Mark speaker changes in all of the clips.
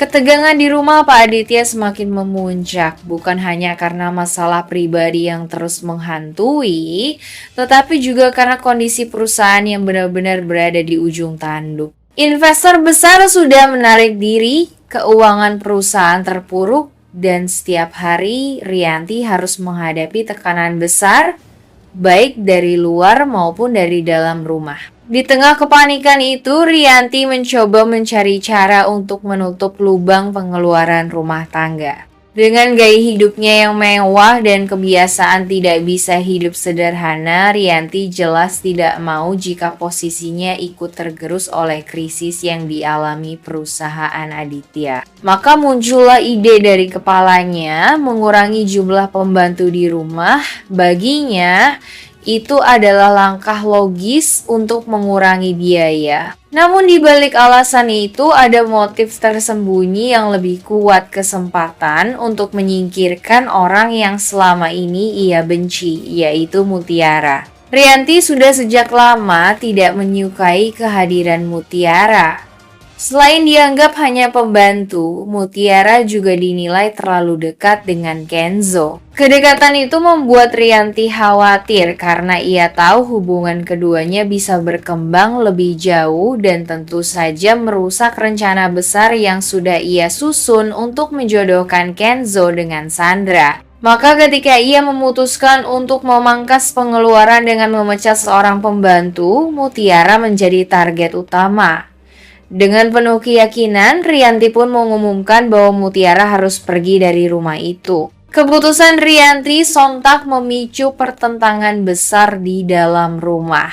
Speaker 1: Ketegangan di rumah Pak Aditya semakin memuncak, bukan hanya karena masalah pribadi yang terus menghantui, tetapi juga karena kondisi perusahaan yang benar-benar berada di ujung tanduk. Investor besar sudah menarik diri, keuangan perusahaan terpuruk, dan setiap hari Rianti harus menghadapi tekanan besar, baik dari luar maupun dari dalam rumah. Di tengah kepanikan itu, Rianti mencoba mencari cara untuk menutup lubang pengeluaran rumah tangga. Dengan gaya hidupnya yang mewah dan kebiasaan tidak bisa hidup sederhana, Rianti jelas tidak mau jika posisinya ikut tergerus oleh krisis yang dialami perusahaan Aditya. Maka muncullah ide dari kepalanya mengurangi jumlah pembantu di rumah. Baginya, itu adalah langkah logis untuk mengurangi biaya. Namun di balik alasan itu ada motif tersembunyi yang lebih kuat, kesempatan untuk menyingkirkan orang yang selama ini ia benci, yaitu Mutiara. Rianti sudah sejak lama tidak menyukai kehadiran Mutiara. Selain dianggap hanya pembantu, Mutiara juga dinilai terlalu dekat dengan Kenzo. Kedekatan itu membuat Rianti khawatir karena ia tahu hubungan keduanya bisa berkembang lebih jauh dan tentu saja merusak rencana besar yang sudah ia susun untuk menjodohkan Kenzo dengan Sandra. Maka ketika ia memutuskan untuk memangkas pengeluaran dengan memecat seorang pembantu, Mutiara menjadi target utama. Dengan penuh keyakinan, Rianti pun mengumumkan bahwa Mutiara harus pergi dari rumah itu. Keputusan Rianti sontak memicu pertentangan besar di dalam rumah.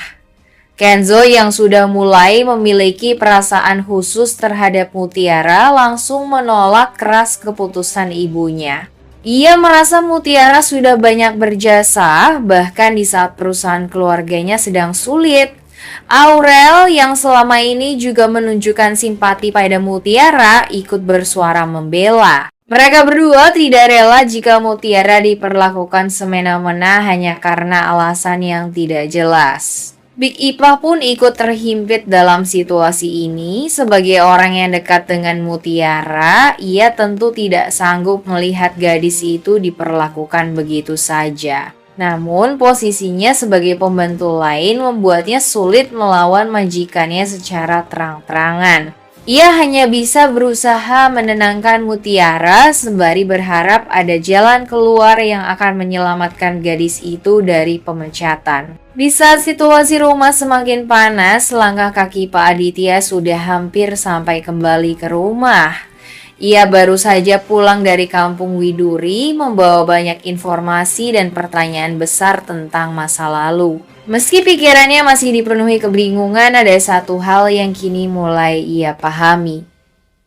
Speaker 1: Kenzo yang sudah mulai memiliki perasaan khusus terhadap Mutiara langsung menolak keras keputusan ibunya. Ia merasa Mutiara sudah banyak berjasa, bahkan di saat perusahaan keluarganya sedang sulit. Aurel yang selama ini juga menunjukkan simpati pada Mutiara ikut bersuara membela. Mereka berdua tidak rela jika Mutiara diperlakukan semena-mena hanya karena alasan yang tidak jelas. Big Ipah pun ikut terhimpit dalam situasi ini. Sebagai orang yang dekat dengan Mutiara, ia tentu tidak sanggup melihat gadis itu diperlakukan begitu saja. Namun, posisinya sebagai pembantu lain membuatnya sulit melawan majikannya secara terang-terangan. Ia hanya bisa berusaha menenangkan Mutiara sembari berharap ada jalan keluar yang akan menyelamatkan gadis itu dari pemecatan. Di saat situasi rumah semakin panas, langkah kaki Pak Aditya sudah hampir sampai kembali ke rumah. Ia baru saja pulang dari kampung Widuri membawa banyak informasi dan pertanyaan besar tentang masa lalu. Meski pikirannya masih dipenuhi kebingungan, ada satu hal yang kini mulai ia pahami.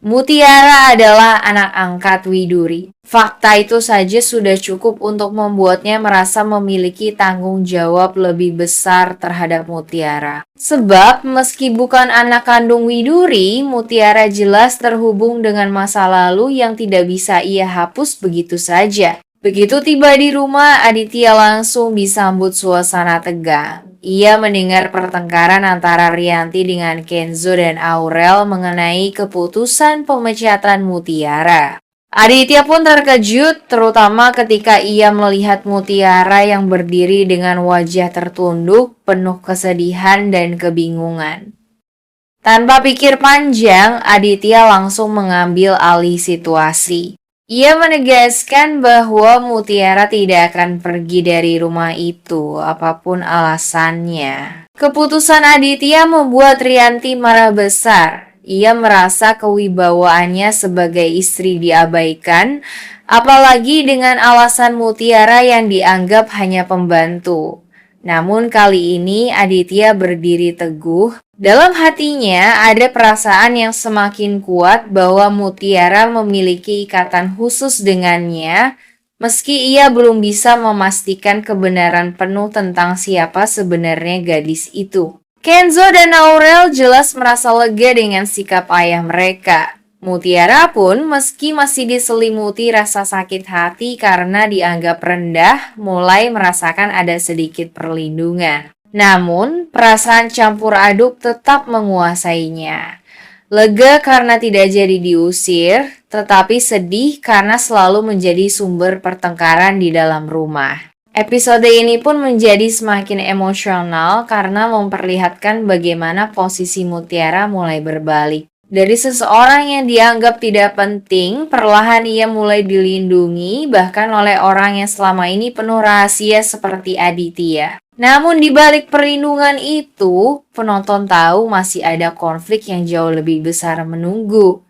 Speaker 1: Mutiara adalah anak angkat Widuri. Fakta itu saja sudah cukup untuk membuatnya merasa memiliki tanggung jawab lebih besar terhadap Mutiara. Sebab meski bukan anak kandung Widuri, Mutiara jelas terhubung dengan masa lalu yang tidak bisa ia hapus begitu saja. Begitu tiba di rumah, Aditya langsung disambut suasana tegang. Ia mendengar pertengkaran antara Rianti dengan Kenzo dan Aurel mengenai keputusan pemecatan Mutiara. Aditya pun terkejut, terutama ketika ia melihat Mutiara yang berdiri dengan wajah tertunduk, penuh kesedihan dan kebingungan. Tanpa pikir panjang, Aditya langsung mengambil alih situasi. Ia menegaskan bahwa Mutiara tidak akan pergi dari rumah itu, apapun alasannya. Keputusan Aditya membuat Rianti marah besar. Ia merasa kewibawaannya sebagai istri diabaikan, apalagi dengan alasan Mutiara yang dianggap hanya pembantu. Namun kali ini Aditya berdiri teguh. Dalam hatinya ada perasaan yang semakin kuat bahwa Mutiara memiliki ikatan khusus dengannya, meski ia belum bisa memastikan kebenaran penuh tentang siapa sebenarnya gadis itu. Kenzo dan Aurel jelas merasa lega dengan sikap ayah mereka. Mutiara pun meski masih diselimuti rasa sakit hati karena dianggap rendah, mulai merasakan ada sedikit perlindungan. Namun, perasaan campur aduk tetap menguasainya. Lega karena tidak jadi diusir, tetapi sedih karena selalu menjadi sumber pertengkaran di dalam rumah. Episode ini pun menjadi semakin emosional karena memperlihatkan bagaimana posisi Mutiara mulai berbalik. Dari seseorang yang dianggap tidak penting, perlahan ia mulai dilindungi bahkan oleh orang yang selama ini penuh rahasia seperti Aditya. Namun di balik perlindungan itu, penonton tahu masih ada konflik yang jauh lebih besar menunggu.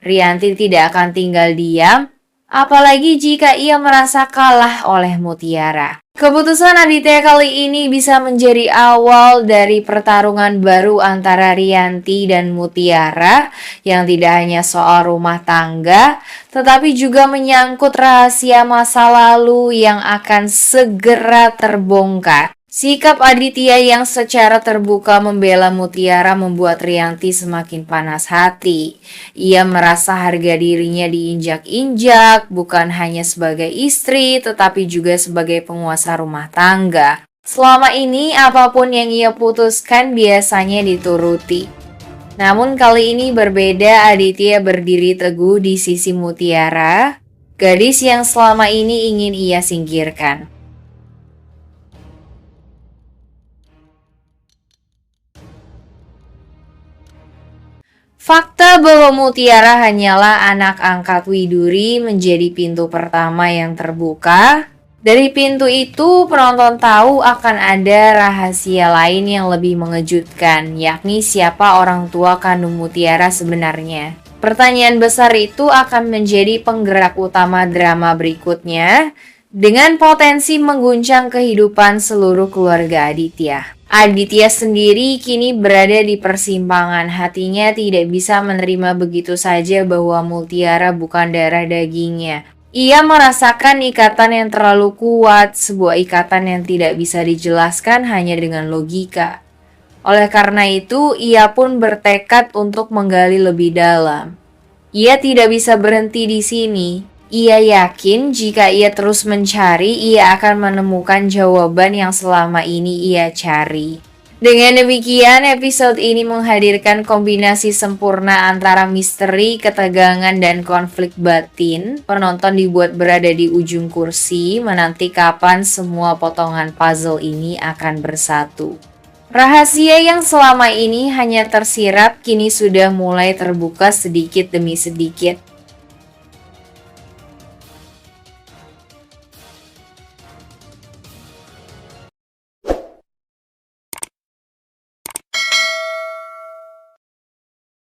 Speaker 1: Rianti tidak akan tinggal diam, apalagi jika ia merasa kalah oleh Mutiara. Keputusan Aditya kali ini bisa menjadi awal dari pertarungan baru antara Rianti dan Mutiara yang tidak hanya soal rumah tangga, tetapi juga menyangkut rahasia masa lalu yang akan segera terbongkar. Sikap Aditya yang secara terbuka membela Mutiara membuat Rianti semakin panas hati. Ia merasa harga dirinya diinjak-injak, bukan hanya sebagai istri, tetapi juga sebagai penguasa rumah tangga. Selama ini, apapun yang ia putuskan biasanya dituruti. Namun kali ini berbeda, Aditya berdiri teguh di sisi Mutiara, gadis yang selama ini ingin ia singkirkan. Fakta bahwa Mutiara hanyalah anak angkat Widuri menjadi pintu pertama yang terbuka. Dari pintu itu, penonton tahu akan ada rahasia lain yang lebih mengejutkan, yakni siapa orang tua kandung Mutiara sebenarnya. Pertanyaan besar itu akan menjadi penggerak utama drama berikutnya, dengan potensi mengguncang kehidupan seluruh keluarga Aditya. Aditya sendiri kini berada di persimpangan. Hatinya tidak bisa menerima begitu saja bahwa Mutiara bukan darah dagingnya. Ia merasakan ikatan yang terlalu kuat, sebuah ikatan yang tidak bisa dijelaskan hanya dengan logika. Oleh karena itu, ia pun bertekad untuk menggali lebih dalam. Ia tidak bisa berhenti di sini. Ia yakin jika ia terus mencari, ia akan menemukan jawaban yang selama ini ia cari. Dengan demikian, episode ini menghadirkan kombinasi sempurna antara misteri, ketegangan, dan konflik batin. Penonton dibuat berada di ujung kursi, menanti kapan semua potongan puzzle ini akan bersatu. Rahasia yang selama ini hanya tersirat kini sudah mulai terbuka sedikit demi sedikit.